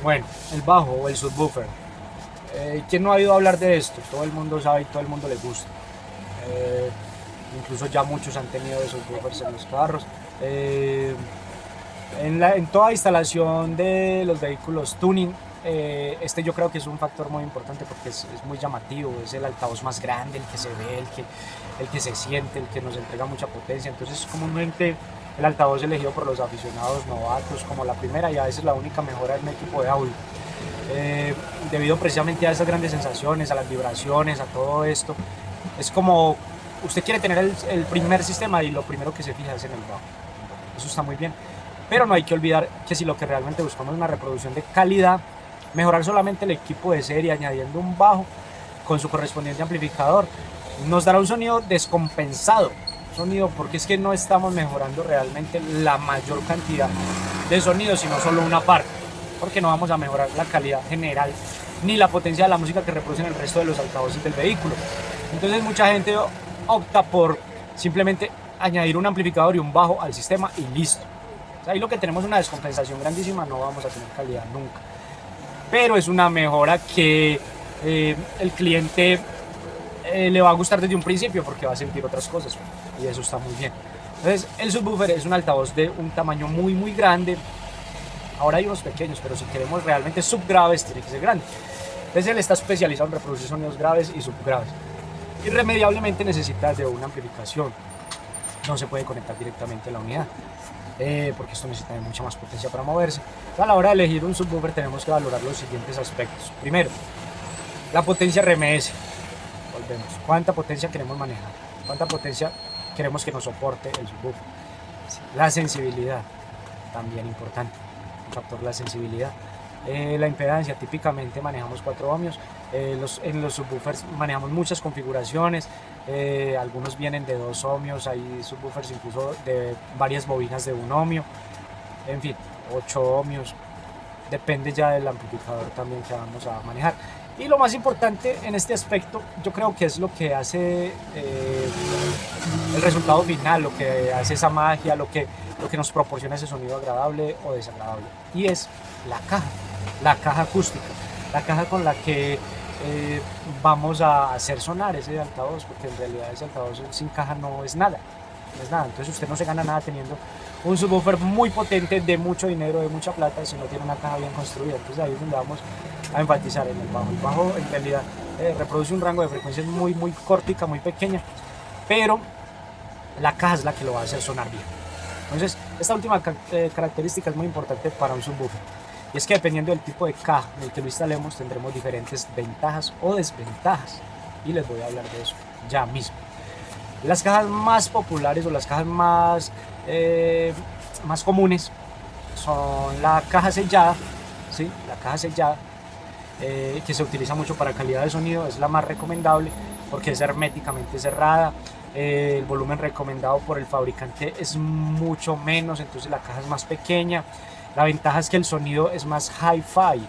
Bueno, el bajo o el subwoofer. ¿Quién no ha oído hablar de esto? Todo el mundo sabe y todo el mundo le gusta. Eh, Incluso ya muchos han tenido esos buffers en los carros. En toda instalación de los vehículos tuning, este yo creo que es un factor muy importante porque es muy llamativo, es el altavoz más grande, el que se ve, el que se siente, el que nos entrega mucha potencia. Entonces comúnmente el altavoz elegido por los aficionados novatos como la primera y a veces la única mejora en un equipo de audio. Debido precisamente a esas grandes sensaciones, a las vibraciones, a todo esto, es como usted quiere tener el primer sistema y lo primero que se fija es en el bajo. Eso está muy bien. Pero no hay que olvidar que si lo que realmente buscamos es una reproducción de calidad, mejorar solamente el equipo de serie añadiendo un bajo con su correspondiente amplificador nos dará un sonido descompensado. Sonido porque es que no estamos mejorando realmente la mayor cantidad de sonido, sino solo una parte. Porque no vamos a mejorar la calidad general ni la potencia de la música que reproducen el resto de los altavoces del vehículo. Entonces mucha gente opta por simplemente añadir un amplificador y un bajo al sistema y listo. Ahí lo que tenemos es una descompensación grandísima, no vamos a tener calidad nunca. Pero es una mejora que el cliente le va a gustar desde un principio porque va a sentir otras cosas y eso está muy bien. Entonces el subwoofer es un altavoz de un tamaño muy grande. Ahora hay unos pequeños, pero si queremos realmente subgraves tiene que ser grande. Entonces él está especializado en reproducir sonidos graves y subgraves. Irremediablemente necesita de una amplificación. No se puede conectar directamente a la unidad. Porque esto necesita de mucha más potencia para moverse. Entonces, a la hora de elegir un subwoofer tenemos que valorar los siguientes aspectos. Primero, la potencia RMS. Volvemos. ¿Cuánta potencia queremos manejar? ¿Cuánta potencia queremos que nos soporte el subwoofer? La sensibilidad, también importante. Un factor la sensibilidad. La impedancia, típicamente manejamos 4 ohmios. En los subwoofers manejamos muchas configuraciones. Algunos vienen de 2 ohmios, hay subwoofers incluso de varias bobinas de 1 ohmio, en fin, 8 ohmios, depende ya del amplificador también que vamos a manejar. Y lo más importante en este aspecto, yo creo que es lo que hace el resultado final, lo que hace esa magia, lo que nos proporciona ese sonido agradable o desagradable, y es la caja acústica, la caja con la que vamos a hacer sonar ese altavoz, porque en realidad ese altavoz sin caja no es nada, entonces usted no se gana nada teniendo un subwoofer muy potente de mucho dinero, de mucha plata, si no tiene una caja bien construida. Entonces ahí es donde vamos a enfatizar en el bajo. El bajo en realidad reproduce un rango de frecuencias muy cortica, muy pequeña, pero la caja es la que lo va a hacer sonar bien. Entonces esta última característica es muy importante para un subwoofer. Y es que dependiendo del tipo de caja en el que lo instalemos tendremos diferentes ventajas o desventajas. Y les voy a hablar de eso ya mismo. Las cajas más populares o las cajas más comunes son la caja sellada, ¿sí? La caja sellada que se utiliza mucho para calidad de sonido, es la más recomendable porque es herméticamente cerrada. El volumen recomendado por el fabricante es mucho menos, entonces la caja es más pequeña. La ventaja es que el sonido es más hi-fi,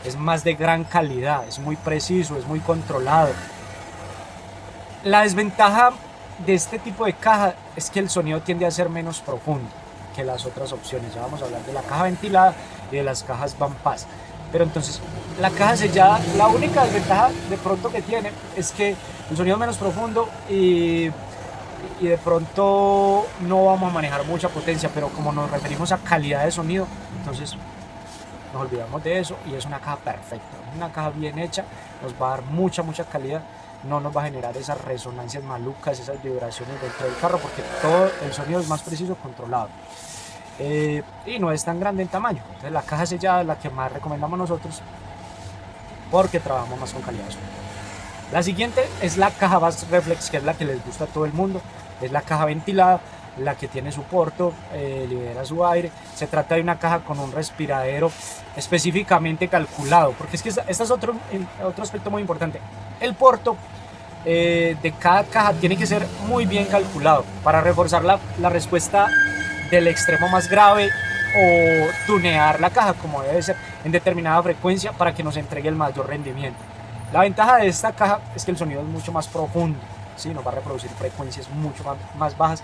es más de gran calidad, es muy preciso, es muy controlado. La desventaja de este tipo de caja es que el sonido tiende a ser menos profundo que las otras opciones. Ya vamos a hablar de la caja ventilada y de las cajas Band Pass. Pero entonces, la caja sellada, la única desventaja de pronto que tiene es que el sonido es menos profundo y de pronto no vamos a manejar mucha potencia, pero como nos referimos a calidad de sonido, entonces nos olvidamos de eso y es una caja perfecta, una caja bien hecha, nos va a dar mucha calidad, no nos va a generar esas resonancias malucas, esas vibraciones dentro del carro, porque todo el sonido es más preciso, controlado. Y no es tan grande en tamaño. Entonces la caja sellada es la que más recomendamos nosotros porque trabajamos más con calidad de sonido. La siguiente es la caja Bass Reflex, que es la que les gusta a todo el mundo. Es la caja ventilada, la que tiene su porto, libera su aire. Se trata de una caja con un respiradero específicamente calculado, porque es que este es otro aspecto muy importante. El porto de cada caja tiene que ser muy bien calculado para reforzar la respuesta del extremo más grave o tunear la caja como debe ser en determinada frecuencia para que nos entregue el mayor rendimiento. La ventaja de esta caja es que el sonido es mucho más profundo, ¿sí? Nos va a reproducir frecuencias mucho más bajas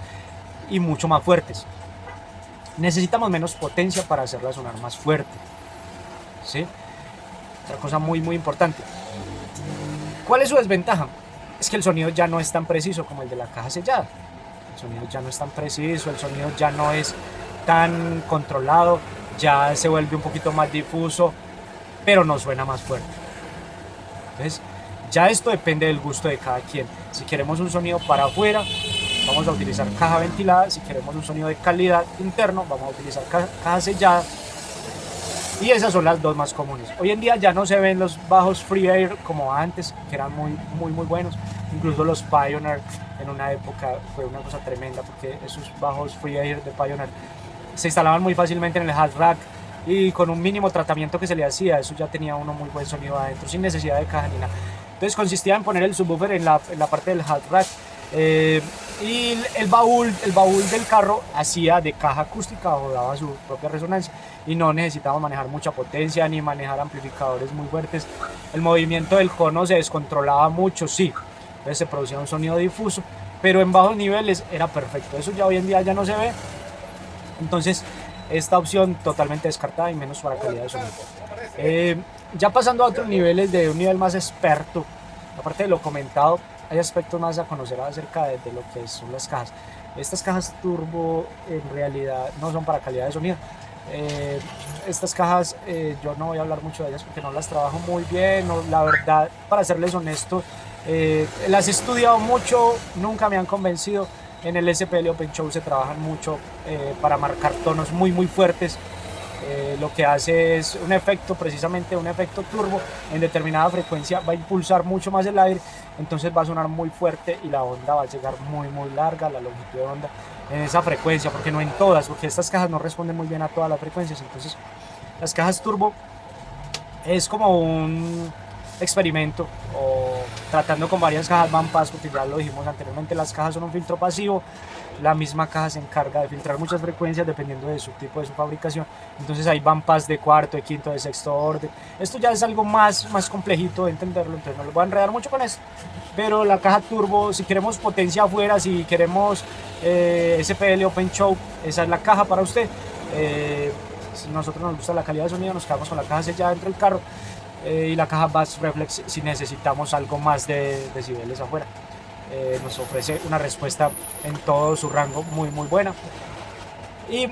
y mucho más fuertes. Necesitamos menos potencia para hacerla sonar más fuerte. ¿sí? Otra cosa muy muy importante. ¿Cuál es su desventaja? Es que el sonido ya no es tan preciso como el de la caja sellada. El sonido ya no es tan preciso, el sonido ya no es tan controlado, ya se vuelve un poquito más difuso, pero no suena más fuerte. Entonces, ya esto depende del gusto de cada quien. Si queremos un sonido para afuera, vamos a utilizar caja ventilada. Si queremos un sonido de calidad interno, vamos a utilizar caja sellada. Y esas son las dos más comunes. Hoy en día ya no se ven los bajos free air como antes, que eran muy, muy, muy buenos. Incluso los Pioneer en una época fue una cosa tremenda, porque esos bajos free air de Pioneer se instalaban muy fácilmente en el hat rack y con un mínimo tratamiento que se le hacía, eso ya tenía uno muy buen sonido adentro, sin necesidad de caja ni nada. Entonces consistía en poner el subwoofer en la parte del hat rack, y el baúl del carro hacía de caja acústica o daba su propia resonancia, y no necesitábamos manejar mucha potencia ni manejar amplificadores muy fuertes. El movimiento del cono se descontrolaba mucho, sí, entonces se producía un sonido difuso, pero en bajos niveles era perfecto. Eso ya hoy en día ya no se ve, entonces esta opción totalmente descartada y menos para calidad de sonido. Ya pasando a otros niveles, de un nivel más experto, aparte de lo comentado, hay aspectos más a conocer acerca de lo que son las cajas. Estas cajas turbo en realidad no son para calidad de sonido. Estas cajas, yo no voy a hablar mucho de ellas porque no las trabajo muy bien, no, la verdad, para serles honesto, las he estudiado mucho, nunca me han convencido. En el SPL Open Show se trabajan mucho para marcar tonos muy muy fuertes. Lo que hace es un efecto, precisamente un efecto turbo en determinada frecuencia, va a impulsar mucho más el aire, entonces va a sonar muy fuerte y la onda va a llegar muy muy larga, la longitud de onda en esa frecuencia, porque no en todas, porque estas cajas no responden muy bien a todas las frecuencias. Entonces las cajas turbo es como un experimento, o tratando con varias cajas bandpass, porque ya lo dijimos anteriormente, las cajas son un filtro pasivo. La misma caja se encarga de filtrar muchas frecuencias dependiendo de su tipo, de su fabricación. Entonces hay bandpass de cuarto, de quinto, de sexto orden. Esto ya es algo más complejito de entenderlo, entonces no lo voy a enredar mucho con esto. Pero la caja turbo, si queremos potencia afuera, si queremos SPL Open Show, esa es la caja para usted. Si nosotros nos gusta la calidad de sonido, nos quedamos con la caja sellada dentro del carro, y la caja Bass Reflex si necesitamos algo más de decibeles afuera. Nos ofrece una respuesta en todo su rango muy muy buena. Y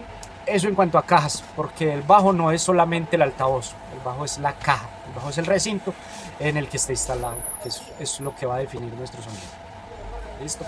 eso en cuanto a cajas, porque el bajo no es solamente el altavoz, el bajo es la caja, el bajo es el recinto en el que está instalado, que es lo que va a definir nuestro sonido. ¿Listo?